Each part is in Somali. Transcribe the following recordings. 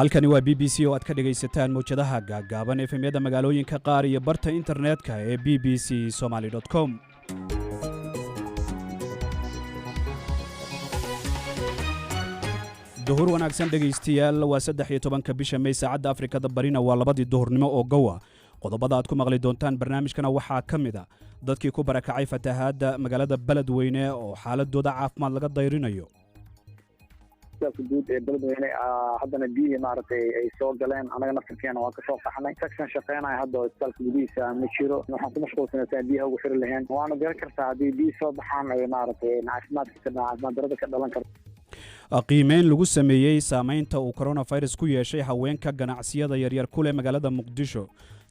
halkani waa BBC oo aad ka dhagaysataan mowjadaha gaagaaban efemyada magaalooyinka qaar iyo barta internetka ee bbcsomali.com. duhur wanaagsan dhagaystayaal, waa 13 bisha May, saacadda Afrikada Barina waa 2 duhurnimo oo gowa. qodobada aad ku maqli doontaan barnaamijkana waxaa ka mid ah dadkii ku barakacay fatahaadda magaalada Beledweyne oo xaaladooda caafimaad laga dayrinayo. guud ee Beledweyne haddana biyo maartay ay soo galeen, anaga naftirkeena waa ka soo qaxnay. section shaqeynay hadda isbitaalka gudihiisa ma jiro, waxaan ku mashquulsanahay biyaha ugu xiri lahayn. waana gaar kartaa haddii biyo soo baxaan ay maartay caafimaad darada ka dhalan karto. qiimeyn lagu sameeyay saameynta uu coronavirus ku yeeshay haweenka ganacsiyada yaryar ku leh magaalada Muqdisho.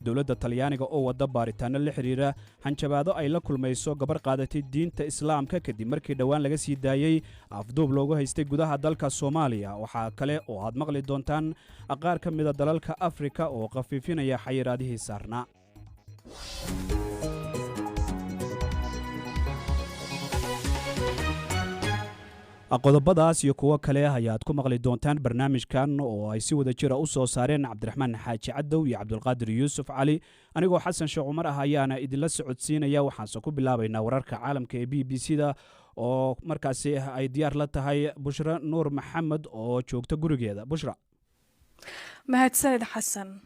dowladda Talyaaniga oo wada baaritaano la xiriira hanjabaado ay la kulmayso gabar qaadatay diinta Islaamka kadib markii dhawaan laga sii daayay afduub loogu haystay gudaha dalka Soomaaliya. waxaa kale oo aad maqli doontaan qaar ka mid ah dalalka Afrika oo qafiifinaya xayiraadihii saarnaa. qodobadaas iyo kuwa kale ayaad ku maqli doontaan barnaamijkan oo ay si wada jira u soo saareen Cabdiraxmaan Xaaji Cadow iyo Cabdulqaadir Yuusuf Cali. anigoo Xasan Sheekh Umar ah ayaana idinla socodsiinaya. waxaan ku bilaabaynaa wararka caalamka ee BBC-da oo markaasi ay diyaar la tahay Bushra Nuur Maxamed oo joogta gurigeeda. Bushra. mahadsanid Xasan.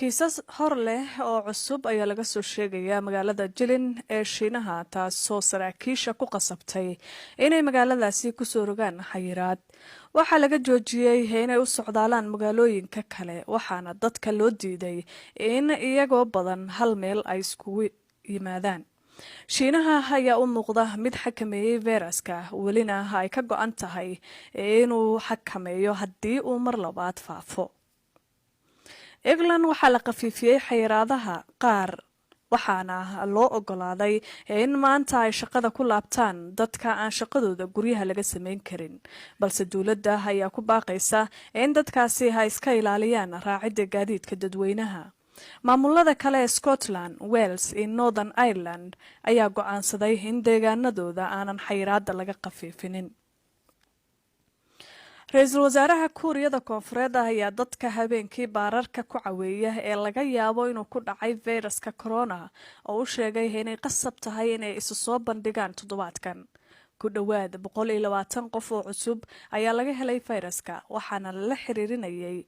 kiisas hor leh oo cusub ayaa laga soo sheegayaa magaalada Jilin ee Shiinaha, taasoo saraakiisha ku qasabtay inay magaaladaasi ku soo rogaan xayiraad. waxaa laga joojiyey inay u socdaalaan magaalooyinka kale, waxaana dadka loo diiday in iyagoo badan hal meel ay iskugu yimaadaan. Shiinaha ayaa u muuqda mid xakameeyay fayraska, welina ay ka go'an tahay inuu xakameeyo haddii uu mar labaad faafo. England waxaa la qafiifiyey xayiraadaha qaar, waxaana loo ogolaaday in maanta ay shaqada ku laabtaan dadka aan shaqadooda guryaha laga samayn karin, balse dowladda ayaa ku baaqaysa in dadkaasi ay iska ilaaliyaan raacidda gaadiidka dadweynaha. maamulada kale ee Scotland, Wales iyo Northern Ireland ayaa go'aansaday in deegaanadooda aanan xayiraadda laga qafiifinin. ra-iisul wasaaraha Kuuriyada Koonfureed ayaa dadka habeenkii baararka ku caweeya ee laga yaabo inuu ku dhacay fayraska corona oo u sheegay inay qasab tahay inay isu soo bandhigaan toddobaadkan. ku dhowaad 120 qof oo cusub ayaa laga helay fayraska, waxaana la xiriirinayay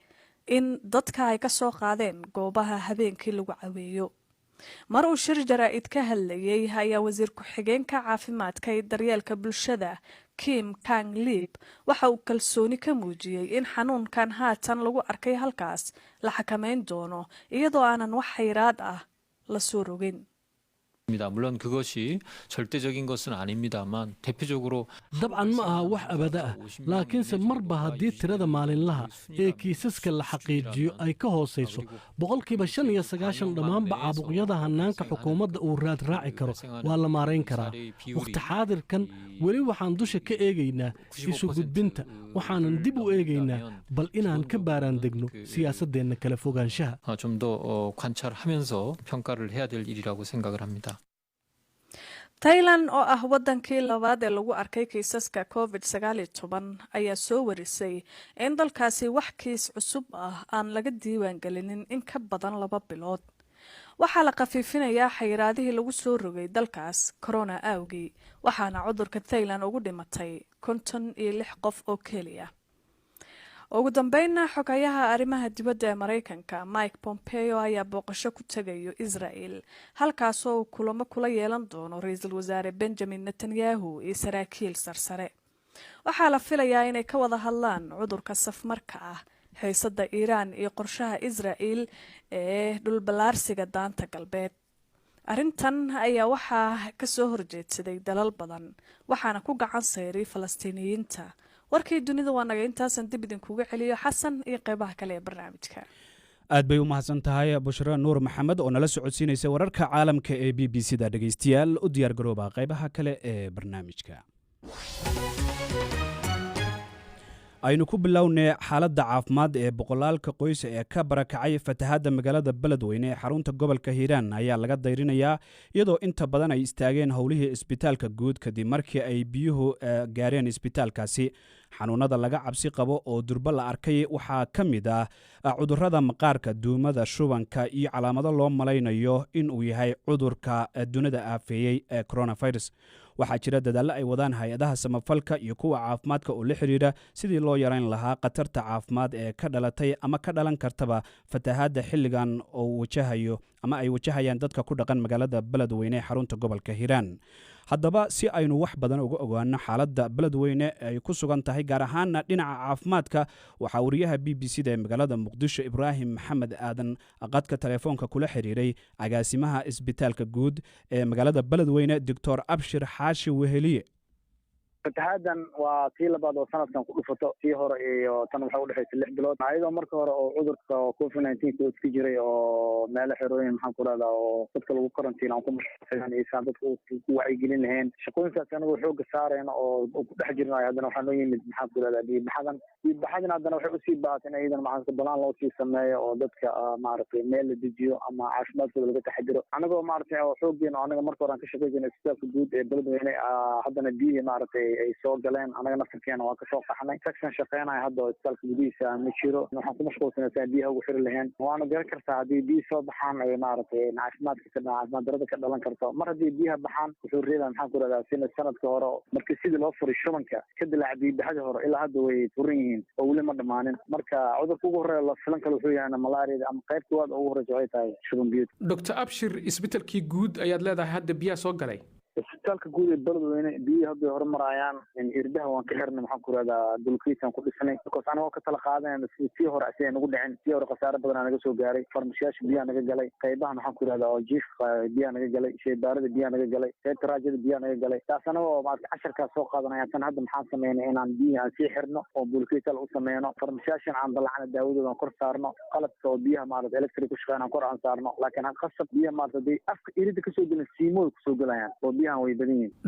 in dadka ay ka soo qaadeen goobaha habeenkii lagu caweeyo. mar uu shir jaraa'id ka hadlayay ayaa wasiir ku-xigeenka caafimaadka ee daryeelka bulshada Kim Kang Lip waxa uu kalsooni ka muujiyay in xanuunkan haatan lagu arkay halkaas la xakameyn doono iyadoo aanan wax xayiraad ah la soo rogin. 물론 그것이 절대적인 것은 아닙니다만 대표적으로 dabcan ma aha wax abada ah, laakiinse marba haddii tirada maalinlaha ee kiisaska la xaqiijiyo ay ka hooseyso 95% dhammaanba caabuqyada hanaanka xukuumadda uu raad raaci karo waa la maarayn karaa. waqti xaadirkan weli waxaan dusha ka eegaynaa isu gudbinta, waxaanan dib u eegaynaa bal inaan ka baaraan degno siyaasadeenna kala fogaanshaha. 좀 더 관찰하면서 평가를 해야 될 일이라고 생각을 합니다. Thailand oo ah wadankii labaad ee lagu arkay kiisaska COVID-19 ayaa soo warisay in dalkaasi wax kiis cusub ah aan laga diiwaan gelinin in ka badan 2 bilood. waxaa la qafiifinayaa xayiraadihii lagu soo rogay dalkaas corona awgii, waxaana cudurka Thailand ugu dhimatay 56 qof oo keliya. ugu dambeynna xogayaha arrimaha dibadda ee Mareykanka Mike Pompeo ayaa booqasho ku tagayo Israel, halkaasoo uu kulamo kula yeelan doono ra'iisul wasaare Benjamin Netanyahu iyo saraakiil sarsare. waxaa la filayaa inay ka wada hadlaan cudurka safmarka ah, xiisadda Iiraan iyo qorshaha Israel ee dhulbalaarsiga daanta galbeed. arrintan ayaa waxaa ka soo horjeedsaday dalal badan, waxaana ku gacan sayray Falastiiniyiinta. warkii dunida waa naga intaasan dib idinkuga celiyo Xasan iyo qaybaha kale ee barnaamijka. aad bay u mahadsan tahay Bushra Nuur Maxamed oo nala socodsiinaysa wararka caalamka ee BBC-da. dhagaystayaal u diyaar garooba qaybaha kale ee barnaamijka. aynu ku bilownay xaaladda caafimaad ee boqolaalka qoys ee ka barakacay fatahaadda magaalada beledweyne ee xarunta gobolka hiiraan ayaa laga dayrinayaa iyadoo inta badan ay istaageen howlihii isbitaalka guud kadib markii ay biyuhu gaareen isbitaalkaasi xanuunada laga cabsi qabo oo durba la arkay waxaa ka mid ah cudurrada maqaarka duumada shubanka iyo calaamado loo malaynayo inuu yahay cudurka dunida aafeeyey ee coronavirus waxaa jira dadaallo ay wadaan hay-adaha samafalka iyo kuwa caafimaadka oo la xidhiidha sidii loo yarayn lahaa khatarta caafimaad ee ka dhalatay ama ka dhalan kartaba fatahaadda xilligan oo wajahayo ama ay wajahayaan dadka ku dhaqan magaalada beledweyne ee xarunta gobolka hiiraan haddaba si aynu wax badan uga ogaano xaaladda beledweyne ay ku sugan tahay gaar ahaana dhinaca caafimaadka waxaa wariyaha b b c da ee magaalada muqdisho ibraahim maxamed aadan qadka telefoonka kula xiriiray agaasimaha isbitaalka guud ee magaalada beledweyne doctor abshir xaashi weheliye fatahaaddan waa tii labaad oo sanadkan ku dhufato tii hore iyo tan waxay udhexaysa 6 bilood ayadoo marka hore oo cudurka covid-19 iska jiray oo meelo xerooyin maxaan ku rahdaa oo dadka lagu karantiina aan ku mashquulsan aysan dadka ku wacyigelin lahayn shaqooyinkaas anagu xooga saarayna oo ku dhex jirnay haddana waxaa noo yimid maxaan ku rahdaa biibaxadan haddana waxay usii baahateen iyadan maxaan balaan loo sii sameeyo oo dadka maaragtay meel la dejiyo ama caafimaadkooda laga taxadiro anagoo maaragtay oo xoogeena anaga marka hore aan ka shaqeyn jirnay isbitaalka guud ee beledweyne haddana biyi maaragtay ay soo galeen anaga naftarkeena waa kasoo qaxnay section shaqeynaya hadda oo isbitaalka gudihiisa ma jiro waxaan ku mashquulsanaysaa biyaha ugu xiri lahayn waana garan kartaa haddii biyi soo baxaan ay maaragtay caafimaad darada ka dhalan karto mar haddii biyaha baxaan wuxuu reebaa maxaan ku rahdaa sina sanadka hore markii sidii loo furay shubanka ka dilaaca biyibaxadii hore ilaa hadda way furan yihiin oo weli ma dhammaanin marka cudurka ugu horreeya la filan kale wuxuu yahay malaariyada ama qayb koowaad ugu horreysa waxay tahay shuban biyood doctor abshir isbitaalkii guud ayaad leedahay hadda biyaha soo galay isbitaalka guud ee beledweyne biyihii hadday horumarayaan irdaha waan ka xirnay maxaan ku rahdaa dulkiisaan ku dhisnay because anagoo ka tala qaadanayna tii hore si ay nagu dhicin tii hore khasaare badanaa naga soo gaaray farmashiyaasha biyaha naga galay qaybaha maxaan ku rahdaa oo jiifka biyaha naga galay sheybaarada biyaha naga galay qaybta raajada biyaha naga galay taas anagoo maarata casharkaas soo qaadanaya tan hadda maxaan sameynay inaan biyihi aan sii xirno oo bulkiisal u sameyno farmashiyaashan aan dalacana daawadooda aan kor saarno qalabka oo biyaha maarata electric ku shaqeyn aan kor aan saarno laakiin qasab biyaha maarata hadday afka irida kasoo gelin siimooda kusoo gelayaan oo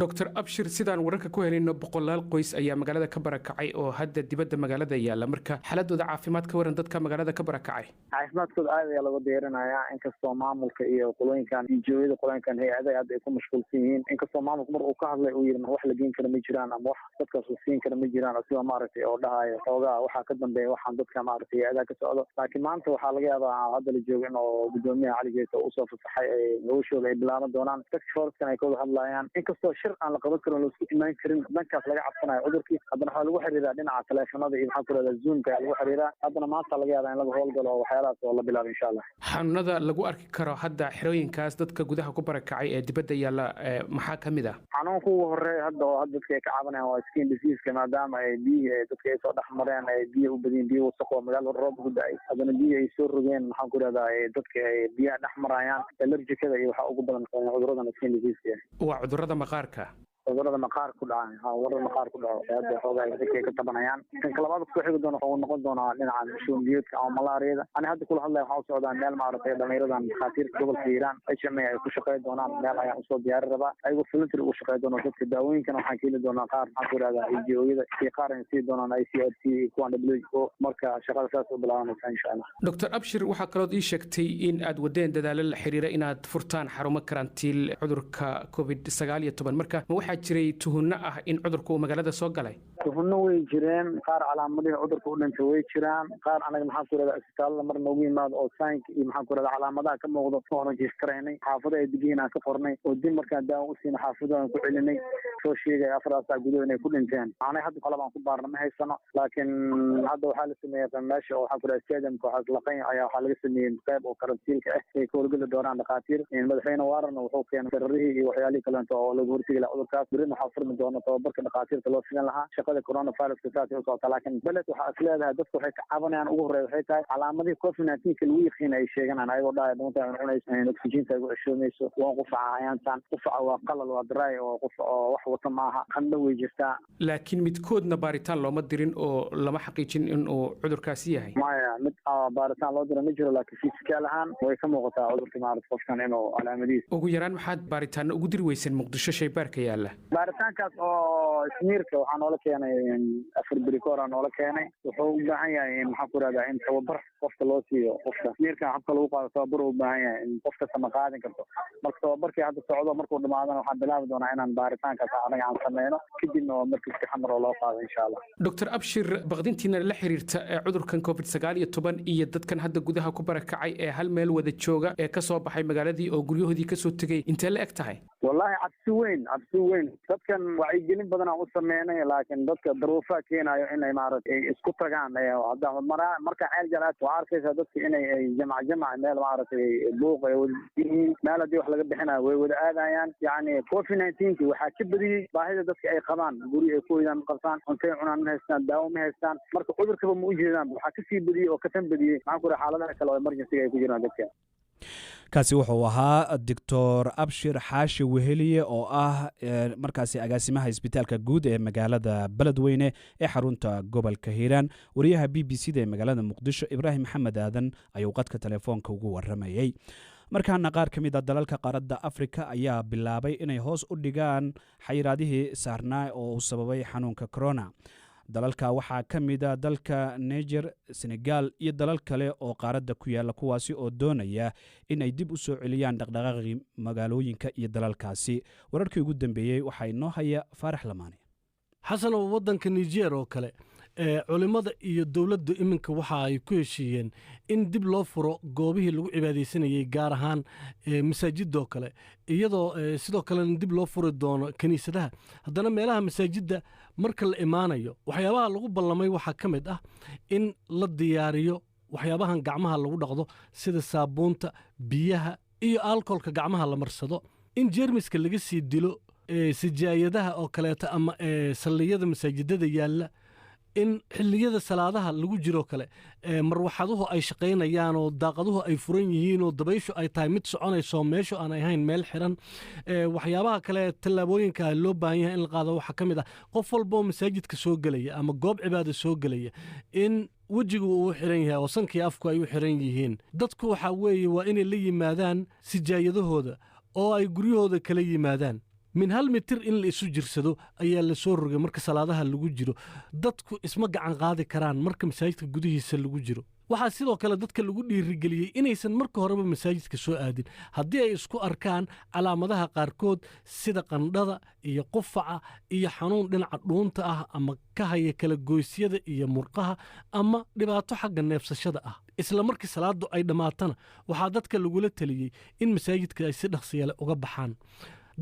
doctor abshir sidaan wararka ku helayno boqolaal qoys ayaa magaalada ka barakacay oo hadda dibadda magaalada yaalla marka xaaladooda caafimaad ka waran dadka magaalada ka barakacay caafimaadkooda aad ayaa laga deerinayaa inkastoo maamulka iyo qolooyinkan injooyada qolooyinkan hay-adaha hadda ay ku mashquulsan yihiin inkastoo maamulka mar uu ka hadlay uu yidhi wax la geen kara ma jiraan ama wax dadkaas u siin kara ma jiraan asigoo maaragtay oo dhahayo xoogaa waxaa ka dambeeya waxaan dadka maaragtay hay-adaha ka socdo laakiin maanta waxaa laga yaabaa hadda la joogo in oo gudoomiyaha cali geesa usoo fasaxay ay noloshooda ay bilaaban doonaan sectorkan ay kawada hadlayaan inkastoo shir aan la qaban karin laisku imaan karin dhankaas laga cabsanayo cudurkii haddana waxaa lagu xiriiraa dhinaca teleefonada iyo maxaan ku rahdaa zoomka ayaa lagu xiriiraa haddana maanta laga yaabaa in laga howlgalo oo waxyaalahaas oo la bilaabo insha allah xanuunada lagu arki karo hadda xerooyinkaas dadka gudaha ku barakacay ee dibadda yaalla maxaa ka mid ah xanuunka ugu horeeya hadda oo hadda dadka ay ka cabanayaan waa skin diseaseka maadaama ay biyihii dadka ay soo dhex mareen ay biyo u badiyeen biyo wasaq oo magaalada roob ku da-ay haddana biyo ay soo rogeen maxaan ku rahdaa dadka ay biyaha dhex marayaan allergikada iyo waxaa ugu badan cuduradan skin diseaska waa cudurrada maqaarka cudurada maqaar ku dhacay cudurada maqaar ku dhaco hadda xoogaa dadka ka tabanayaan kan labaad ku xigi doona wuxuu noqon doonaa dhinaca shuban biyoodka ama malaariyada ani hadda kula hadlaya waxaa u socdaa meel maaragtay dhalinyaradan dhakhaatiirta gobolka hiiraan HMA ay ku shaqeyn doonaan meel ayaan usoo diyaari rabaa ayagoo voluntary ugu shaqeyn doona dadka daawooyinkana waxaan keeni doonaa qaar maxaan ku ihahdaa NGO-yada iyo qaar ay sii doonaan ICRT kuwan WHO marka shaqada saas u bilaabanaysa insha allah doctor abshir waxaa kalood ii sheegtay in aad wadeen dadaalo la xiriira inaad furtaan xarumo karantiil cudurka COVID-19 marka ma waxaa jiray tuhunno ah in cudurku uu magaalada soo galay tuhunno way jireen qaar calaamadihii cudurka u dhintay way jiraan qaar anaga maxaan ku rahdaa isbitaalada mar noogu yimaado oo saynka iyo maxaan ku rahdaa calaamadaha ka muuqdo oo rejistraynay xaafada ay degiin aan ka qornay oo dib markaan daawo u siina xaafada aan ku celinay soo sheegaya 4 saac gudahood inay ku dhinteen aanay hadda qalab aan ku baarna ma haysano laakiin hadda waxaa la sameeyay meesha oo waxaan ku rahdaa stadiumka waxaa laqan ayaa waxaa laga sameeyay qayb oo karantiilka ah ay ka howlgeli doonaan dhakhaatiir madaxweyne waarana wuxuu keenay sararihii iyo waxyaalihii kaleento oo lagu hortegi lahaa cudurkaas berina waxaa furmi doona tababarka dhakhaatiirta loo filan lahaa shaqada coronaviruska saasay u socota laakiin beled waxaa is leedahay dadku waxay ka cabanayaan ugu horreeya waxay tahay calaamadihii covid-19 lagu yaqiin ay sheeganaan ayagoo dhahaya dhunta cunayso oxygeenta ugu ceshoomayso waa qufaca ayaantan qufaca waa qalal waa dry oo qufac oo wax wata maaha qandho way jirtaa laakiin midkoodna baaritaan looma dirin oo lama xaqiijin in uu cudurkaasi yahay maya mid baaritaan loo dira ma jiro laakiin fisikaal ahaan way ka muuqataa cudurka maarata qofkan inuu calaamadihiisa ugu yaraan maxaad baaritaano ugu diri weyseen muqdisho shaybaarka yaalla baaritaankaas oo smiirka waxaa noola keenay 4 beri kahor noola keenay wuxuu u baahan yahay maxaa ku rahdaa in tababar qofka loo siiyo qofka smiirka habka lagu qaado tababar u baahan yahay in qofka sama qaadin karto marka tababarkii hadda socdo markuu dhamaadana waxaan bilaabi doonaa inaan baaritaankaas anaga aan sameyno kadibna oo markiiska xamar oo loo qaado insha allah. Dr. Abshir, baqdintiina la xiriirta cudurkan COVID-19 iyo dadkan hadda gudaha ku barakacay ee hal meel wada jooga ee ka soo baxay magaaladii oo guryahoodii ka soo tegay intee la eg tahay? wallahi cabsi weyn dadkan wacyigelin badan aan u sameynay laakiin dadka daruufaha keenayo inay maaragtay isku tagaan marka ceel jaraad waa arkaysaa dadka inay jamac meel maaragtay buuq ay wadiyihiin meel haddii wax laga bixinayo way wada aadayaan yacni COVID-19 waxaa ka badiyey baahida dadka ay qabaan guri ay ku hoydaan ma qabtaan cuntay cunaan ma haystaan daawo ma haystaan marka cudurkaba ma u jeedaan waxaa kasii badiyey oo katan badiyey maxaan ku xaaladaha kale oo emergency ay ku jiraan dadka. kaasi wuxuu ahaa Dr. Abshir Xaashi Weheliye oo ah markaasi agaasimaha isbitaalka guud ee magaalada Beledweyne ee xarunta gobolka Hiiraan. wariyaha BBC-da ee magaalada Muqdisho Ibraahim Maxamed Aadan ayuu qadka telefoonka ugu waramayay. markaana qaar ka mid ah dalalka qaaradda Afrika ayaa bilaabay inay hoos u dhigaan xayiraadihii saarnaa oo uu sababay xanuunka corona. dalalka waxaa ka mid ah dalka Niger, Senegal iyo dalal kale oo qaaradda ku yaala kuwaasi oo doonaya in ay dib u soo celiyaan dhaqdhaqaaqii magaalooyinka iyo dalalkaasi. wararkii ugu dambeeyey waxaa inoo haya Faarax Lamaane. xasan oo waddanka Niger oo kale culimada iyo dowladdu iminka waxa ay ku heshiiyeen in dib loo furo goobihii lagu cibaadaysanayay gaar ahaan masaajidoo kale iyadoo sidoo kalena dib loo furi doono kiniisadaha. haddana meelaha masaajidda marka la imaanayo waxyaabaha lagu ballamay waxaa ka mid ah in la diyaariyo waxyaabahan gacmaha lagu dhaqdo sida saabuunta, biyaha iyo alkoholka gacmaha la marsado, in jeermiska laga sii dilo sijaayadaha oo kaleeta ama salliyada masaajidada yaalla, in xilliyada salaadaha lagu jiro kale marwaxaduhu ay shaqaynayaan oo daaqaduhu ay furan yihiin oo dabayshu ay tahay mid soconayso meeshu aan ahayn meel xiran. waxyaabaha kale tallaabooyinka loo baahan yahay in la qaado waxaa ka mid ah qof walba oo masaajidka soo gelaya ama goob cibaada soo gelaya in wejigu uu xiran yahay oo sankii afku ay u xiran yihiin. dadku waxaa weeye waa inay la yimaadaan sijaayadahooda oo ay guryahooda kala yimaadaan. min 1 mitir in la isu jirsado ayaa la soo rogay marka salaadaha lagu jiro. dadku isma gacan qaadi karaan marka masaajidka gudihiisa lagu jiro. waxaa sidoo kale dadka lagu dhiirigeliyey inaysan marka horeba masaajidka soo aadin haddii ay isku arkaan calaamadaha qaarkood sida qandhada iyo qufaca iyo xanuun dhinaca dhuunta ah ama ka haya kala goysyada iyo murqaha ama dhibaato xagga neefsashada ah. isla markii salaadu ay dhammaatana waxaa dadka lagula taliyey in masaajidka ay si dhaqsiya leh uga baxaan.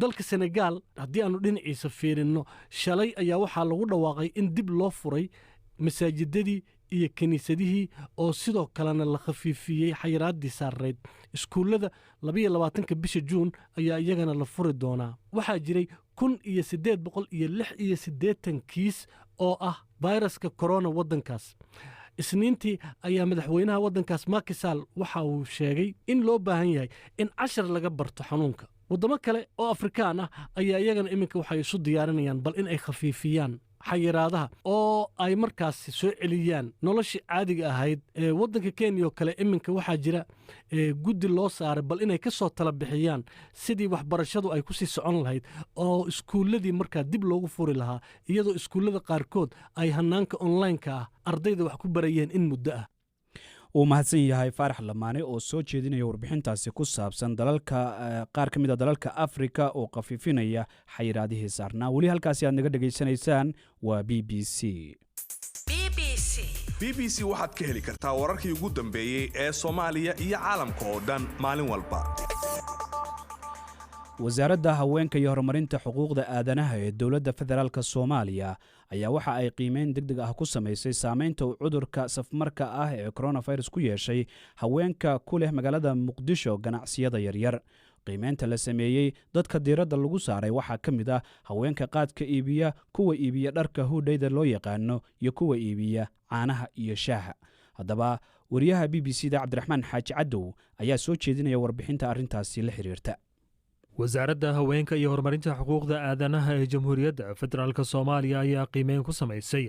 dalka Senegal haddii aanu dhinaciisa fiirinno shalay ayaa waxaa lagu dhawaaqay in dib loo furay masaajidadii iyo kiniisadihii oo sidoo kalena la khafiifiyey xayiraadii saarreyd. iskuullada 22 bisha Juun ayaa iyagana la furi doonaa. waxaa jiray 1886 kiis oo ah fayraska corona waddankaas. isniintii ayaa madaxweynaha waddankaas Macky Sall waxa uu sheegay in loo baahan yahay in cashar laga barto xanuunka. waddamo kale oo Afrikaan ah ayaa iyagana iminka waxay isu diyaarinayaan bal in ay khafiifiyaan xayiraadaha oo ay markaasi soo celiyaan noloshii caadiga ahayd. waddanka Kenya oo kale iminka waxaa jira guddi loo saaray bal inay ka soo tala bixiyaan sidii waxbarashadu ay ku sii socon lahayd oo iskuulladii markaa dib loogu furi lahaa iyadoo iskuullada qaarkood ay hannaanka online-ka ah ardayda wax ku barayeen in muddo ah. uu mahadsan yahay Faarax Lamaane oo soo jeedinaya warbixintaasi ku saabsan dalalka qaar ka mid ah dalalka Afrika oo qafiifinaya xayiraadihii saarnaa. weli halkaasi aad naga dhageysanaysaan waa BBC. BBC waxaad ka heli kartaa wararkii ugu dambeeyay ee Soomaaliya iyo caalamka oo dhan maalin walba. wasaaradda haweenka iyo horumarinta xuquuqda aadanaha ee dowladda federaalka Soomaaliya ayaa waxa ay qiimeyn degdeg ah ku samaysay saameynta uu cudurka safmarka ah ee coronavirus ku yeeshay haweenka ku leh magaalada Muqdisho ganacsiyada yaryar. qiimeynta la sameeyey dadka diiradda lagu saaray waxaa ka mid ah haweenka qaadka iibiya, kuwa iibiya dharka hudhayda loo yaqaano iyo kuwa iibiya caanaha iyo shaaha. haddaba wariyaha BBC-da Cabdiraxmaan Xaaji Cadow ayaa soo jeedinaya warbixinta arrintaasi la xiriirta. wasaaradda haweenka iyo horumarinta xuquuqda aadanaha ee jamhuuriyadda federaalka Soomaaliya ayaa qiimeyn ku samaysay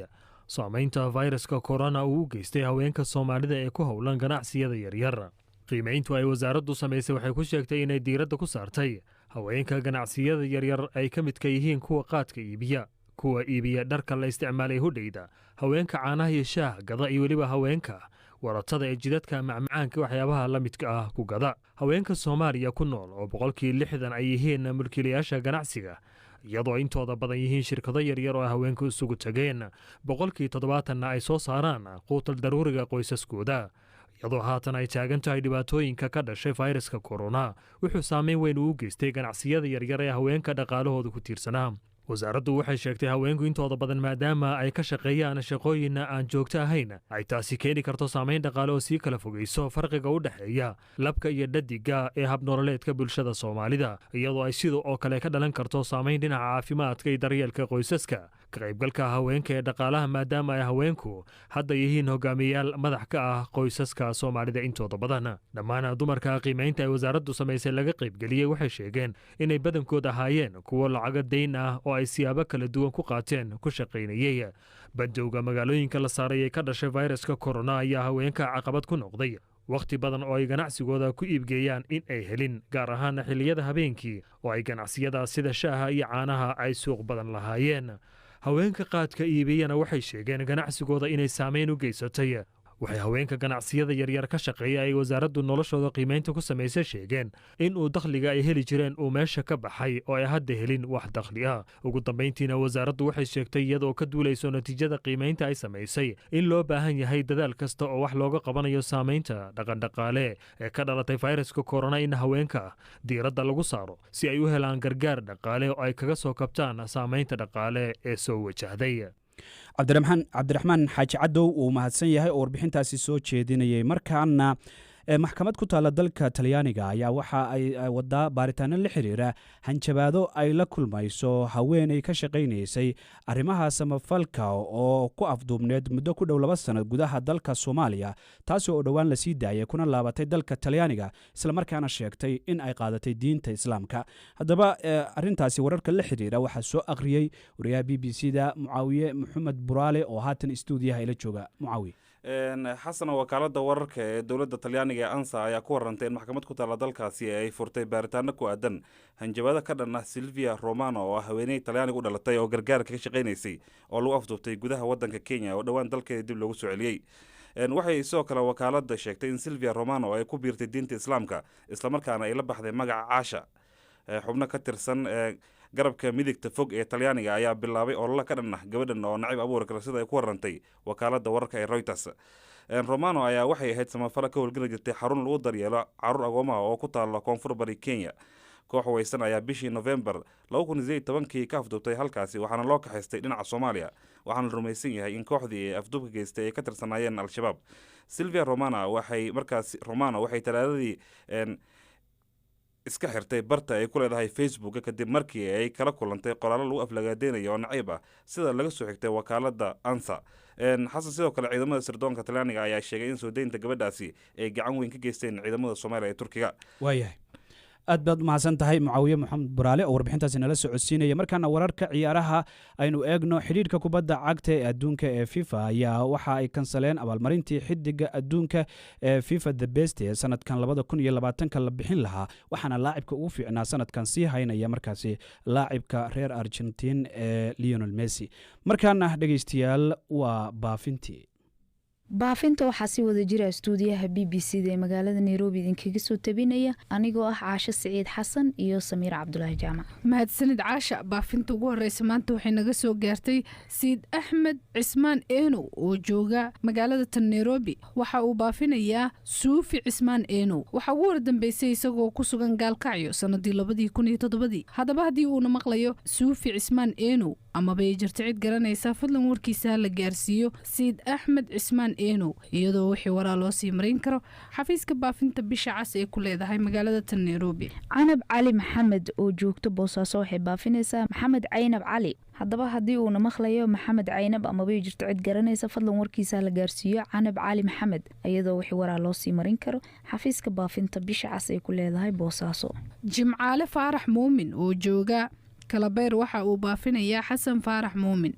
saameynta fayraska corona uu u geystay haweenka Soomaalida ee ku howlan ganacsiyada yaryar. qiimeyntu ay wasaaraddu samaysay waxay ku sheegtay inay diiradda ku saartay haweenka ganacsiyada yaryar ay ka midka yihiin kuwa qaadka iibiya kuwa iibiya dharka la isticmaalay hudhayda haweenka caanaha iyo shaah gada iyo weliba haweenka waratada ee jidadka macmacaanka waxyaabaha la midka ah ku gada haweenka Soomaaliya ku nool oo 60% ay yihiin mulkiilayaasha ganacsiga iyadoo intooda badan yihiin shirkado yaryar oo haweenku isugu tageen 70% ay soo saaraan quutal daruuriga qoysaskooda iyadoo haatan ay taagan tahay dhibaatooyinka ka dhashay fayraska corona wuxuu saameyn weyn u geystay ganacsiyada yaryar ee haweenka dhaqaalahooda ku tiirsanaa wasaaraddu waxay sheegtay haweenku intooda badan maadaama ay ka shaqeeyaan shaqooyin aan joogto ahayn ay taasi keeni karto saameyn dhaqaale oo sii kala fogeyso farqiga u dhexeeya labka iyo dhadiga ee habnololeedka bulshada Soomaalida iyadoo ay sidoo oo kale ka dhalan karto saameyn dhinaca caafimaadka iyo daryeelka qoysaska ka qaybgalka haweenka ee dhaqaalaha maadaama ay haweenku hadda yihiin hogaamiyayaal madax ka ah qoysaska Soomaalida intooda badan dhammaan dumarka qiimeynta ay wasaaraddu samaysay laga qaybgeliyay waxay sheegeen inay badankooda ahaayeen kuwa lacag deyn ah oo ay siyaabo kala duwan ku qaateen ku shaqaynayay bandowga magaalooyinka la saaray ee ka dhashay fayraska corona ayaa haweenka caqabad ku noqday waqti badan oo ay ganacsigooda ku iibgeeyaan in ay helin gaar ahaan xilliyada habeenkii oo ay ganacsiyada sida shaaha iyo caanaha ay suuq badan lahaayeen haweenka qaadka iibiyana waxay sheegeen ganacsigooda inay saameyn u geysatay waxay haweenka ganacsiyada yaryar ka shaqeeya ay wasaaraddu noloshooda qiimeynta ku samaysay sheegeen in uu dakhliga ay heli jireen uu meesha ka baxay oo ay hadda helin wax dakhli ah ugu dambeyntiina wasaaraddu waxay sheegtay iyadoo ka duulayso natiijada qiimeynta ay samaysay in loo baahan yahay dadaal kasta oo wax looga qabanayo saameynta dhaqandhaqaale ee ka dhalatay fayraska corona in haweenka diiradda lagu saaro si ay u helaan gargaar dhaqaale oo ay kaga soo kabtaan saameynta dhaqaale ee soo wajahday cabdiraxmaan xaaji cadow uu mahadsan yahay oo warbixintaasi soo jeedinayay markaana maxkamad ku taala dalka talyaaniga ayaa waxa ay wadaa baaritaano la xiriira hanjabaado ay la kulmayso haweenay ka shaqaynaysay arrimaha samafalka oo ku afduubneed muddo ku dhow 2 sano gudaha dalka Soomaaliya taasi oo dhawaan la sii daayay kuna laabatay dalka talyaaniga isla markaana sheegtay in ay qaadatay diinta islaamka haddaba arrintaasi wararka la xiriira waxaa soo aqriyay wariyaha BBC-da Mucaawiye Maxamed Buraale oo haatan stuudiyaha ila jooga Mucaawiye xasan wakaalada wararka ee dowladda talyaaniga ee ansa ayaa ku warantay in maxkamad ku taala dalkaasi ay furtay baaritaano ku aadan hanjabaado ka dhan ah Silvia Romano oo haweeney talyaaniga u dhalatay oo gargaarka ka shaqaynaysay oo lagu afduubtay gudaha wadanka Kenya oo dhawaan dalkeeda dib loogu soo celiyay waxay sidoo kale wakaalada sheegtay in Silvia Romano ay ku biirtay diinta islaamka isla markaana ay la baxday magaca Caasha xubno ka tirsan garabka midigta fog ee talyaaniga ayaa bilaabay olole ka dhan ah gabadhan oo nacib abuur kale sida ay ku warantay wakaalada wararka ee Reuters Romano ayaa waxay ahayd samafala ka howlgeli jirtay xarun lagu daryeelo carruur agoomaha oo ku taala koonfur bari Kenya koox weysan ayaa bishii November 2018 ka afduubtay halkaasi waxaana loo kaxaystay dhinaca Soomaaliya waxaana la rumaysan yahay in kooxdii afduubka geystay ay ka tirsanaayeen al-shabaab Silvia Romano waxay talaadadii iska xirtay barta ay ku leedahay Facebook kadib markii ay kala kulantay qoraalo lagu aflagaadeynaya oo nacib ah sida laga soo xigtay wakaalada Ansa xasan sidoo kale ciidamada sirdoonka talyaaniga ayaa sheegay in soo deynta gabadhaasi ay gacan weyn ka geysteen ciidamada Soomaaliya ee Turkiga waayahay aad baad mahadsan tahay Mucaawiye Maxamed Buraale oo warbixintaasi nala socodsiinaya markaana wararka ciyaaraha aynu eegno xiriirka kubadda cagta ee adduunka ee FIFA ayaa waxa ay kansaleen abaalmarintii xidiga adduunka ee FIFA The Best ee sanadkan 2020 la bixin lahaa waxaana laacibka ugu fiicnaa sanadkan sii haynaya markaasi laacibka reer Argentine ee Lionel Messi markaana dhageystayaal waa baafinta waxaa si wada jira stuudiyaha BBC-da ee magaalada Nairobi idinkaga soo tabinaya anigoo ah Caasha Saciid Xasan iyo Samiir Cabdulaahi Jaamac mahadsanid Caasha baafinta ugu horeysa maanta waxay naga soo gaartay Siid Axmed Cismaan Eeno oo jooga magaalada Nairobi waxa uu baafinayaa Suufi Cismaan Eeno waxa uu wardambeysay isagoo ku sugan Gaalkacyo sanadii 2017 hadaba hadii uu maqlayo Suufi Cismaan Eeno ama bay jirto cid garanaysa fadlan warkiisa la gaarsiiyo Siid Axmed Cismaan Eeno iyadoo wixii waraa loo sii marin karo xafiiska baafinta bisha cas ee ku leedahay magaalada Nairobi Canab Cali Maxamed oo joogto Boosaaso waxay baafinaysaa Maxamed Caynab Cali hadaba hadii uu maqlayo Maxamed Caynab ama bay jirto cid garanaysa fadlan warkiisa la gaarsiiyo Canab Cali Maxamed iyadoo wixii waraa loo sii marin karo xafiiska baafinta bisha cas ee ku leedahay Boosaaso Jimcaale Faarax Muumin oo jooga Kalabeer waxa uu baafinayaa Xasan Faarax Muumin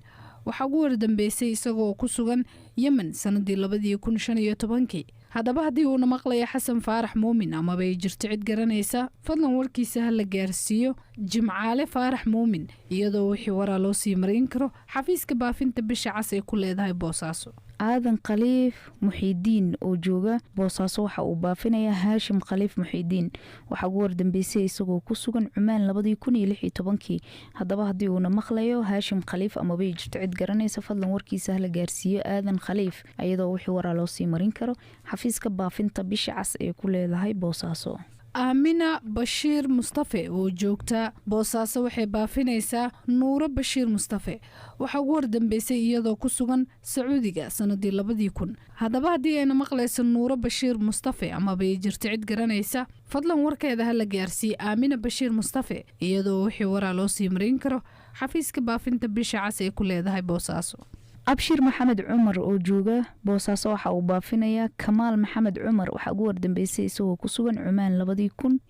waxa uu wardambeysay isagoo ku sugan Yemen sanadii 2015 haddaba haddii uuna maqlaya xasan faarax muumin amaba ay jirto cid garanaysa fadlan warkiisa ha la gaarsiiyo jimcaale faarax muumin iyadoo wixii waraa loo sii marin karo xafiiska baafinta bisha cas ee ku leedahay boosaaso. aadan khaliif muxiidiin oo jooga boosaaso waxa uu baafinayaa haashim khaliif muxiidiin waxaa ugu wardambeysay isagoo ku sugan cumaan 2016 haddaba haddii uuna maqlayo haashim khaliif amaba ay jirto cid garanaysa fadlan warkiisa ha la gaarsiiyo aadan khaliif iyadoo wixii waraa loo sii marin karo xafiiska baafinta bisha cas ee ku leedahay boosaaso. aamina bashiir mustafe oo joogta boosaaso waxay baafinaysaa nuuro bashiir mustafe waxaa ugu wardambeysay iyadoo ku sugan sacuudiga sanadii 2000 haddaba haddii ayna maqlayso nuuro bashiir mustafe amaba ay jirto cid garanaysa fadlan warkeeda ha la gaarsiiye aamina bashiir mustafe iyadoo wixii waraa loo sii marin karo xafiiska baafinta bisha cas ee ku leedahay boosaaso. abshir maxamed cumar oo jooga boosaaso waxa uu baafinayaa kamaal maxamed cumar waxaa ugu wardambeysay isagoo ku sugan cumaan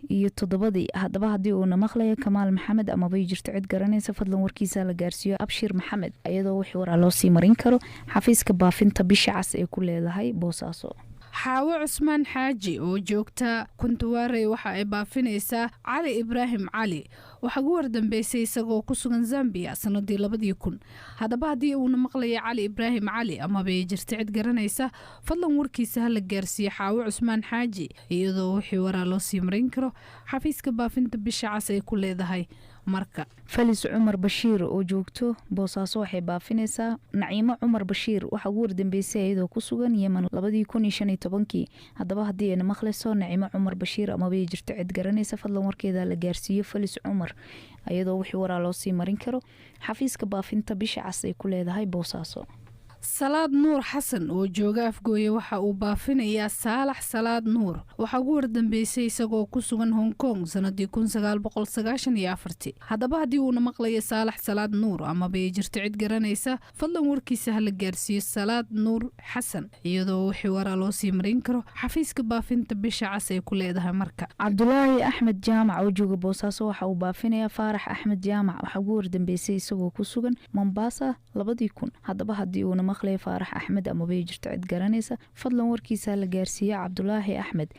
2007 haddaba haddii uuna maqlaya kamaal maxamed amaba ay jirto cid garanaysa fadlan warkiisa la gaarsiiyo abshir maxamed iyadoo wixii waraa loo sii marin karo xafiiska baafinta bisha cas ee ku leedahay boosaaso. xaawo cusmaan xaaji oo joogta kuntuwaarey waxa ay baafinaysaa cali ibraahim cali waxaa ugu wardambeysay isagoo ku sugan zambiya sanadii 2000 haddaba haddii uuna maqlaya cali ibraahim cali amaba ay jirto cid garanaysa fadlan warkiisa ha la gaarsiiyo xaawo cusmaan xaaji iyadoo wixii waraa loo sii marin karo xafiiska baafinta bisha cas ay ku leedahay marka. falis cumar bashiir oo joogto boosaaso waxay baafinaysaa naciimo cumar bashiir waxaa ugu wardambeysay iyadoo ku sugan yeman 2015 haddaba haddii ayna maqlayso naciimo cumar bashiir amaba ay jirto cid garanaysa fadlan warkeeda la gaarsiiyo falis cumar iyadoo wixii waraa loo sii marin karo xafiiska baafinta bisha cas ay ku leedahay boosaaso. salaad nuur xasan oo jooga afgooye waxa uu baafinayaa saalax salaad nuur waxaa ugu wardambeysay isagoo ku sugan hong kong sanadii 1994 haddaba haddii uuna maqlayo saalax salaad nuur amaba ay jirto cid garanaysa fadlan warkiisa ha la gaarsiiyo salaad nuur xasan iyadoo wixii waraa loo sii marin karo xafiiska baafinta bisha cas ay ku leedahay marka. cabdulaahi axmed jaamac oo jooga boosaaso waxa uu baafinayaa faarax axmed jaamac waxaa ugu wardambeysay isagoo ku sugan mombasa 2000 haddaba haddii uuna maqlaya faarax axmed amaba ay jirto cid garanaysa fadlan warkiisa la gaarsiiyo cabdulaahi axmed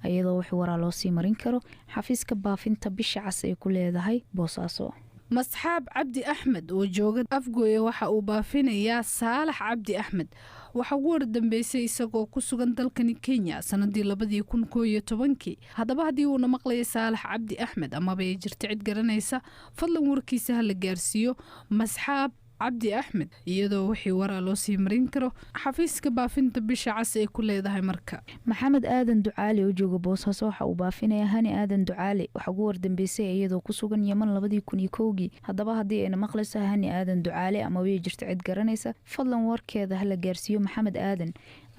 iyadoo wixii waraa loo sii marin karo xafiiska baafinta bisha cas ay ku leedahay boosaaso. masxaab cabdi axmed oo jooga afgooye waxa uu baafinayaa saalax cabdi axmed waxaa ugu wardambeysay isagoo ku sugan dalkani kenya sanadii 2011 haddaba haddii uuna maqlaya saalax cabdi axmed amaba ay jirto cid garanaysa fadlan warkiisa ha la gaarsiiyo masxaab cabdi axmed iyadoo wixii waraa loo sii marin karo xafiiska baafinta bisha cas ay ku leedahay marka. maxamed aadan ducaali oo jooga boosaaso waxa uu baafinayaa hani aadan ducaali waxaa ugu wardambeysay iyadoo ku sugan yeman 2001 haddaba haddii ayna maqlayso hani aadan ducaali amaba ay jirto cid garanaysa fadlan warkeeda ha la gaarsiiyo maxamed aadan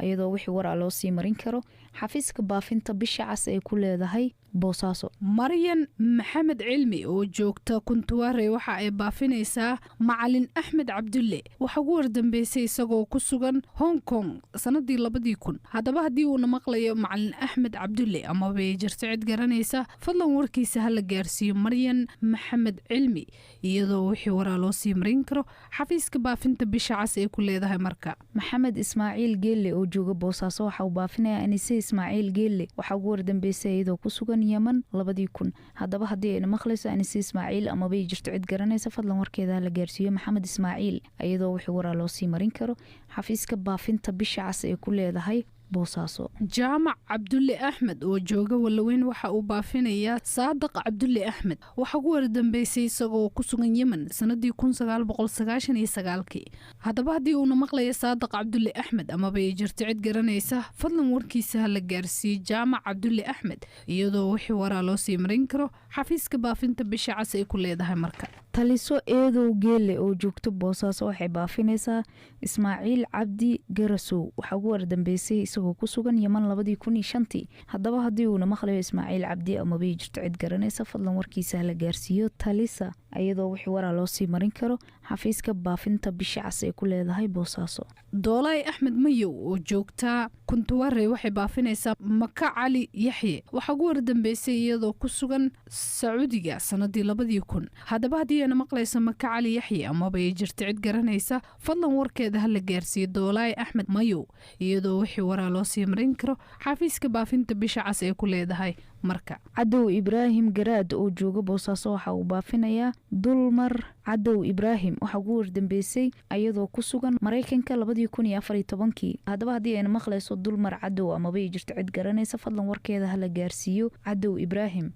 iyadoo wixii waraa loo sii marin karo xafiiska baafinta bisha cas ay ku leedahay boosaaso. maryan maxamed cilmi oo joogta kuntuwaarey waxa ay baafinaysaa macalin axmed cabdulle waxaa ugu wardambeysay isagoo ku sugan hong kong sanadii 2000 haddaba haddii uuna maqlayo macalin axmed cabdulle amaba ay jirto cid garanaysa fadlan warkiisa ha la gaarsiiyo maryan maxamed cilmi iyadoo wixii waraa loo sii marin karo xafiiska baafinta bisha cas ay ku leedahay marka. maxamed ismaaciil geelle oo jooga boosaaso waxa uu baafinayaa anise ismaaciil geelle waxaa ugu wardambeysay iyadoo ku sugan yeman 2000 haddaba haddii ayna maqlayso anise ismaaciil amaba ay jirto cid garanaysa fadlan warkeeda la gaarsiiyo maxamed ismaaciil iyadoo wixii waraa loo sii marin karo xafiiska baafinta bisha cas ay ku leedahay boosaaso. jaamac cabdulle axmed oo jooga walaweyn waxa uu baafinayaa saadiq cabdulle axmed waxaa ugu wardambeysay isagoo ku sugan yemen sanadii 1999 haddaba haddii uuna maqlaya saadiq cabdulle axmed amaba ay jirto cid garanaysa fadlan warkiisa ha la gaarsiiyo jaamac cabdulle axmed iyadoo wixii waraa loo sii marin karo xafiiska baafinta bisha cas ay ku leedahay marka. taliso eedow geelle oo joogto boosaaso waxay baafinaysaa ismaaciil cabdi garasow waxaa ugu wardambeysay isagoo ku sugan yeman 2005 haddaba haddii uuna maqlayo ismaaciil cabdi amaba ay jirto cid garanaysa fadlan warkiisa la gaarsiiyo talisa iyadoo wixii waraa loo sii marin karo xafiiska baafinta bisha cas ee ku leedahay boosaaso. doolaay axmed mayow oo joogta kuntuware waxay baafinaysaa maka cali yaxye waxaa ugu wardambeysay iyadoo ku sugan sacuudiga sanadii 2000. haddaba haddii ayna maqlayso maka cali yaxye amaba ay jirta cid garanaysa fadlan warkeeda ha la gaarsiiyo doolaay axmed mayow iyadoo wixii waraa loo sii marin karo xafiiska baafinta bisha cas ee ku leedahay marka. cadow ibraahim garaad oo jooga boosaaso waxa uu baafinayaa dulmar cadow ibraahim waxaa ugu wardambeysay iyadoo ku sugan maraykanka 2014. haddaba haddii ayna maqlayso dulmar cadow amaba ay jirto cid garanaysa fadlan warkeeda ha la gaarsiiyo cadow ibraahim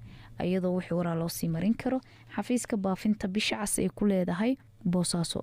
iyadoo wixii waraa loo sii marin karo xafiiska baafinta bisha cas ee ku leedahay boosaaso.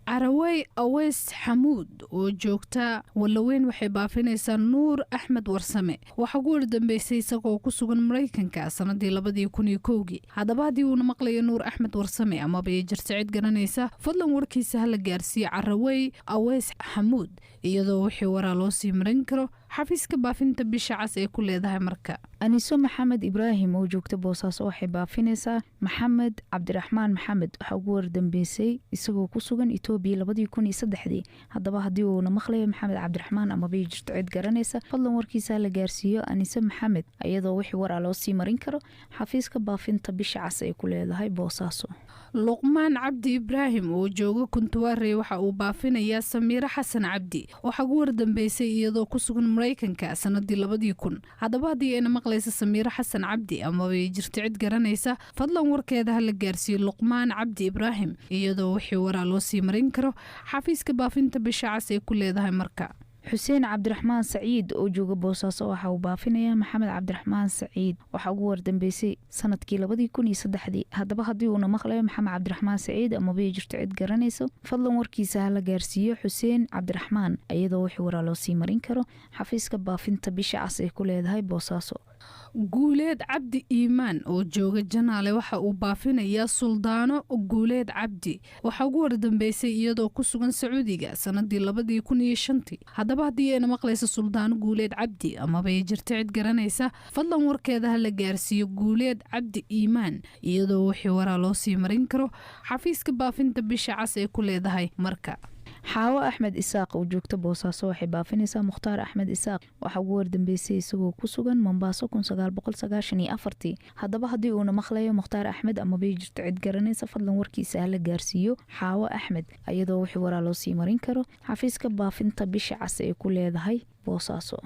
carawey aweys xamuud oo joogta walaweyn waxay baafinaysaa nuur axmed warsame waxaa ugu wardambeysay isagoo ku sugan maraykanka sanadii 2001. haddaba haddii uuna maqlayo nuur axmed warsame amaba ay jirta cid garanaysa fadlan warkiisa ha la gaarsiiyo carawey aweys xamuud iyadoo wixii waraa loo sii marin karo xafiiska baafinta bisha cas ee ku leedahay marka. aniso maxamed ibraahim oo joogta boosaaso waxay baafinaysaa maxamed cabdiraxmaan maxamed waxaa ugu wardambeysay isagoo ku sugan Itoobiya 2003. haddaba haddii uuna maqlayo maxamed cabdiraxmaan amaba ay jirto cid garanaysa fadlan warkiisa ha la gaarsiiyo aniso maxamed iyadoo wixii waraa loo sii marin karo xafiiska baafinta bisha cas ee ku leedahay boosaaso. luqmaan cabdi ibraahim oo jooga kuntuware waxa uu baafinayaa samiiro xasan cabdi waxaa ugu wardambeysay iyadoo ku sugan maraykanka sanadii 2000. haddaba haddii ayna maqlaysa samiiro xasan cabdi amaba ay jirto cid garanaysa fadlan warkeeda ha la gaarsiiyo luqmaan cabdi ibraahim iyadoo wixii waraa loo sii marin karo xafiiska baafinta bisha cas ee ku leedahay marka. xuseen cabdiraxmaan saciid oo jooga boosaaso waxa uu baafinayaa maxamed cabdiraxmaan saciid waxaa ugu wardambeysay sanadkii 2003. haddaba haddii uuna maqlayo maxamed cabdiraxmaan saciid amaba ay jirto cid garanayso fadlan warkiisa ha la gaarsiiyo xuseen cabdiraxmaan iyadoo wixii waraa loo sii marin karo xafiiska baafinta bisha cas ee ku leedahay boosaaso. guuleed cabdi iimaan oo jooga janaale waxa uu baafinayaa suldaano guuleed cabdi waxaa ugu wardambeysay iyadoo ku sugan sacuudiga sanadii 2005. haddaba haddii ayna maqlayso suldaano guuleed cabdi amaba ay jirta cid garanaysa fadlan warkeeda ha la gaarsiiyo guuleed cabdi iimaan iyadoo wixii waraa loo sii marin karo xafiiska baafinta bisha cas ee ku leedahay marka. xaawo axmed isaaq oo joogta boosaaso waxay baafinaysaa mukhtaar axmed isaaq waxaa ugu wardambeysay isagoo ku sugan mombaaso 1994. haddaba haddii uuna maqlayo mukhtaar axmed amaba ay jirto cid garanaysa fadlan warkiisa ha la gaarsiiyo xaawo axmed iyadoo wixii waraa loo sii marin karo xafiiska baafinta bisha cas ee ku leedahay boosaaso.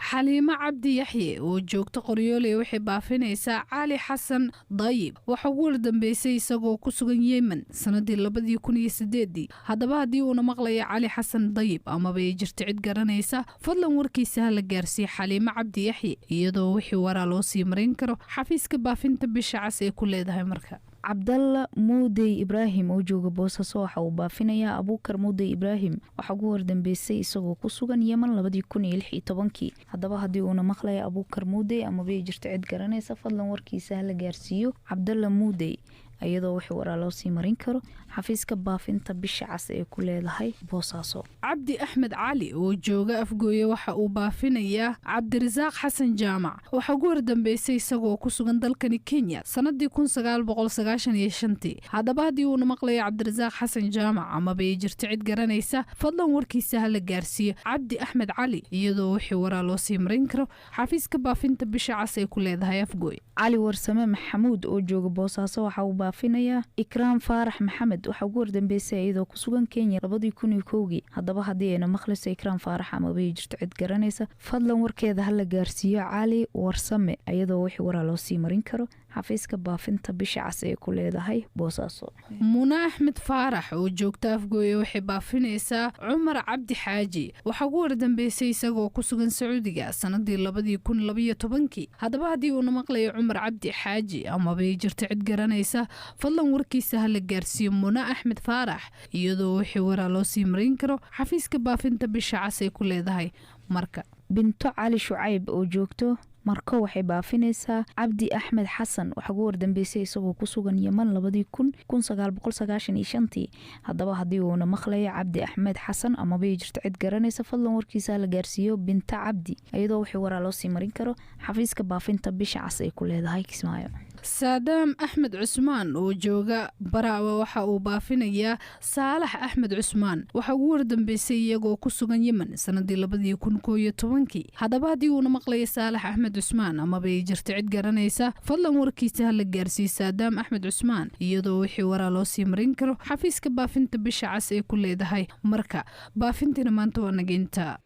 xaliimo cabdi yaxye oo joogta qoryoole waxay baafinaysaa cali xasan dayib waxaa ugu wardambeysay isagoo ku sugan yemen sanadii 2008. haddaba haddii uuna maqlayo cali xasan dayib amaba ay jirta cid garanaysa fadlan warkiisa ha la gaarsiiyo xaliimo cabdi yaxye iyadoo wixii waraa loo sii marin karo xafiiska baafinta bisha cas ee ku leedahay marka. cabdalla muudey ibraahim oo jooga boosaaso waxa uu baafinayaa abuukar muudey ibraahim waxaa ugu wardambeysay isagoo ku sugan yemen 2016. haddaba haddii uuna maqlayo abuukar muudey amaba ay jirto cid garanaysa fadlan warkiisa ha la gaarsiiyo cabdalla muudey iyadoo wixii waraa loo sii marin karo xafiiska baafinta bisha cas ee ku leedahay boosaaso. cabdi axmed cali oo jooga afgooye waxa uu baafinayaa cabdirasaaq xasan jaamac waxaa ugu wardambeysay isagoo ku sugan dalkani kenya sanadii 1995. haddaba haddii uuna maqlayo cabdirasaaq xasan jaamac amaba ay jirto cid garanaysa fadlan warkiisa ha la gaarsiiyo cabdi axmed cali iyadoo wixii waraa loo sii marin karo xafiiska baafinta bisha cas ee ku leedahay afgooye. cali warsame maxamuud oo jooga boosaaso waxa uu baafinayaa ikraam faarax maxamed waxaa ugu wardambeysay iyadoo ku sugan kenya 2001. haddaba haddii ayna maqlayso ikraam faarax amaba ay jirto cid garanaysa fadlan warkeeda ha la gaarsiiyo cali warsame iyadoo wixii waraa loo sii marin karo xafiiska baafinta bisha cas ee ku leedahay boosaaso. muna axmed faarax oo joogta afgooye waxay baafinaysaa cumar cabdi xaaji waxaa ugu wardambeysay isagoo ku sugan sacuudiga sanadii 2012. haddaba haddii uuna maqlayo cumar cabdi xaaji amaba ay jirto cid garanaysa fadlan warkiisa ha la gaarsiiyo muna axmed faarax iyadoo wixii waraa loo sii marin karo xafiiska baafinta bisha cas ee ku leedahay marka. binto cali shucayb oo joogto marko waxay baafinaysaa cabdi axmed xasan waxaa ugu wardambeysay isagoo ku sugan yemen 1995. haddaba haddii uuna maqlayo cabdi axmed xasan amaba ay jirto cid garanaysa fadlan warkiisa la gaarsiiyo binta cabdi iyadoo wixii waraa loo sii marin karo xafiiska baafinta bisha cas ay ku leedahay Kismaayo. saadaam axmed cusmaan oo jooga baraawe waxa uu baafinayaa saalax axmed cusmaan waxa ugu wardambeysay iyagoo ku sugan yemen sanadii 2011 haddaba haddii uuna maqlaya saalax axmed cusmaan amaba ay jirto cid garanaysa fadlan warkiisa ha la gaarsiiyo saadaam axmed cusmaan iyadoo wixii waraa loo sii marin karo xafiiska baafinta bisha cas ee ku leedahay marka baafintiina maanta waa nageynta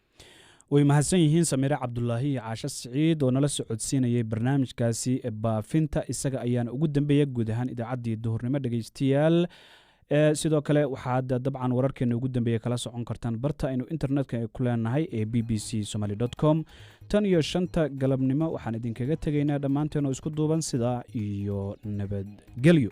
way mahadsan yihiin samiire cabdulaahi iyo caasho siciid oo nala socodsiinayay barnaamijkaasi baafinta isaga ayaana ugu dambeeya guud ahaan idaacaddii duhurnimo dhegaystayaal sidoo kale waxaad dabcan wararkeena ugu dambeeya kala socon kartaan barta aynu internetka ku leenahay ee bbcsomali.com tan iyo 5 galabnimo waxaan idinkaga tegaynaa dhammaanteen oo isku duuban sidaa iyo nabadgelyo